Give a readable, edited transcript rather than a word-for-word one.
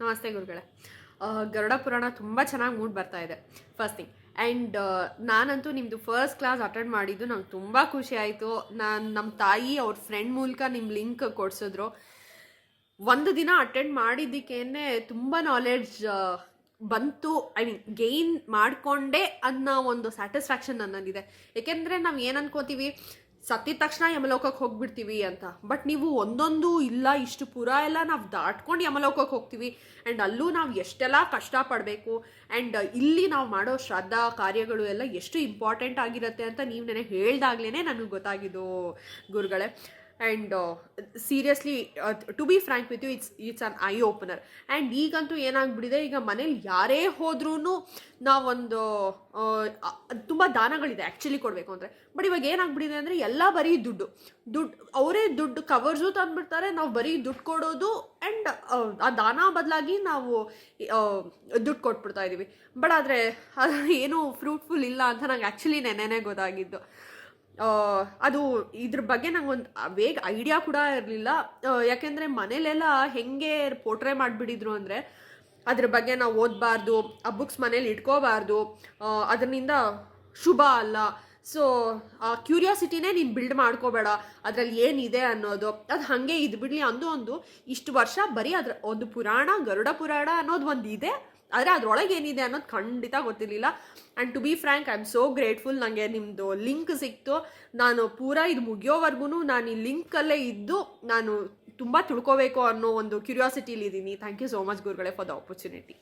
ನಮಸ್ತೆ ಗುರುಗಳೇ. ಗರುಡ ಪುರಾಣ ತುಂಬ ಚೆನ್ನಾಗಿ ಮೂಡ್ ಬರ್ತಾ ಇದೆ ಫಸ್ಟ್ ಥಿಂಗ್. ಆ್ಯಂಡ್ ನಾನಂತೂ ನಿಮ್ಮದು ಫಸ್ಟ್ ಕ್ಲಾಸ್ ಅಟೆಂಡ್ ಮಾಡಿದ್ದು ನಂಗೆ ತುಂಬ ಖುಷಿ ಆಯಿತು. ನಮ್ಮ ತಾಯಿ ಅವ್ರ ಫ್ರೆಂಡ್ ಮೂಲಕ ನಿಮ್ಮ ಲಿಂಕ್ ಕೊಡಿಸಿದ್ರು. ಒಂದು ದಿನ ಅಟೆಂಡ್ ಮಾಡಿದ್ದಕ್ಕೇನೆ ತುಂಬ ನಾಲೆಡ್ಜ್ ಬಂತು. ಐ ಮೀನ್ ಗೇನ್ ಮಾಡಿಕೊಂಡೆ ಅನ್ನೋ ಒಂದು ಸ್ಯಾಟಿಸ್ಫ್ಯಾಕ್ಷನ್ ನನ್ನಲ್ಲಿದೆ. ಏಕೆಂದರೆ ನಾವು ಏನು ಅನ್ಕೋತೀವಿ, ಸತ್ತಿದ ತಕ್ಷಣ ಯಮಲೋಕಕ್ಕೆ ಹೋಗ್ಬಿಡ್ತೀವಿ ಅಂತ. ಬಟ್ ನೀವು ಒಂದೊಂದು ಇಲ್ಲ ಇಷ್ಟು ಪುರ ಎಲ್ಲ ನಾವು ದಾಟ್ಕೊಂಡು ಯಮಲೋಕಕ್ಕೆ ಹೋಗ್ತೀವಿ. ಆ್ಯಂಡ್ ಅಲ್ಲೂ ನಾವು ಎಷ್ಟೆಲ್ಲ ಕಷ್ಟಪಡಬೇಕು. ಆ್ಯಂಡ್ ಇಲ್ಲಿ ನಾವು ಮಾಡೋ ಶ್ರದ್ಧಾ ಕಾರ್ಯಗಳು ಎಲ್ಲ ಎಷ್ಟು ಇಂಪಾರ್ಟೆಂಟ್ ಆಗಿರುತ್ತೆ ಅಂತ ನೀವು ನನಗೆ ಹೇಳ್ದಾಗ್ಲೇ ನನಗೆ ಗೊತ್ತಾಗಿದ್ದು ಗುರುಗಳೇ. And seriously to be frank with you, it's an eye opener. And ಈಗಂತೂ ಏನಾಗ್ಬಿಟ್ಟಿದೆ, ಈಗ ಮನೇಲಿ ಯಾರೇ ಹೋದ್ರೂ ನಾವೊಂದು ತುಂಬ ದಾನಗಳಿದೆ ಆ್ಯಕ್ಚುಲಿ ಕೊಡಬೇಕು ಅಂದರೆ. ಬಟ್ ಇವಾಗ ಏನಾಗ್ಬಿಟ್ಟಿದೆ ಅಂದರೆ ಎಲ್ಲ ಬರೀ ದುಡ್ಡು ಅವರೇ ದುಡ್ಡು ಕವರ್ಸು ತಂದುಬಿಡ್ತಾರೆ, ನಾವು ಬರೀ ದುಡ್ಡು ಕೊಡೋದು. ಆ್ಯಂಡ್ ಆ ದಾನ ಬದಲಾಗಿ ನಾವು ದುಡ್ಡು ಕೊಟ್ಬಿಡ್ತಾ ಇದ್ದೀವಿ. ಬಟ್ ಆದರೆ ಅದು ಏನೂ ಫ್ರೂಟ್ಫುಲ್ ಇಲ್ಲ ಅಂತ ನಂಗೆ ಆ್ಯಕ್ಚುಲಿ ನೆನ್ನೆನೇ ಗೊತ್ತಾಗಿದ್ದು. ಅದು ಇದ್ರ ಬಗ್ಗೆ ನಂಗೊಂದು ಬೇಗ ಐಡಿಯಾ ಕೂಡ ಇರಲಿಲ್ಲ. ಯಾಕೆಂದರೆ ಮನೇಲೆಲ್ಲ ಹೆಂಗೆ ಪೋಟ್ರೆ ಮಾಡಿಬಿಟ್ಟಿದ್ರು ಅಂದರೆ, ಅದ್ರ ಬಗ್ಗೆ ನಾವು ಓದಬಾರ್ದು, ಆ ಬುಕ್ಸ್ ಮನೇಲಿ ಇಟ್ಕೋಬಾರ್ದು, ಅದರಿಂದ ಶುಭ ಅಲ್ಲ. ಸೊ ಆ ಕ್ಯೂರಿಯಾಸಿಟಿನೇ ನೀನು ಬಿಲ್ಡ್ ಮಾಡ್ಕೋಬೇಡ, ಅದರಲ್ಲಿ ಏನಿದೆ ಅನ್ನೋದು ಅದು ಹಾಗೆ ಇದ್ಬಿಡ್ಲಿ ಒಂದು ಇಷ್ಟು ವರ್ಷ ಬರೀ ಅದ್ರ ಒಂದು ಪುರಾಣ, ಗರುಡ ಪುರಾಣ ಅನ್ನೋದು ಒಂದು ಇದೆ, ಆದರೆ ಅದರೊಳಗೆ ಏನಿದೆ ಅನ್ನೋದು ಖಂಡಿತ ಗೊತ್ತಿರಲಿಲ್ಲ. And to be frank, I am so grateful. ನನಗೆ ನಿಮ್ಮದು ಲಿಂಕ್ ಸಿಕ್ತು. ನಾನು ಪೂರಾ ಇದು ಮುಗಿಯೋವರೆಗೂ ನಾನು ಈ ಲಿಂಕಲ್ಲೇ ಇದ್ದು ನಾನು ತುಂಬ ತಿಳ್ಕೋಬೇಕು ಅನ್ನೋ ಒಂದು ಕ್ಯೂರಿಯಾಸಿಟಿಲಿದ್ದೀನಿ. ಥ್ಯಾಂಕ್ ಯು ಸೋ ಮಚ್ ಗುರುಗಳೇ ಫಾರ್ ದ ಆಪರ್ಚುನಿಟಿ.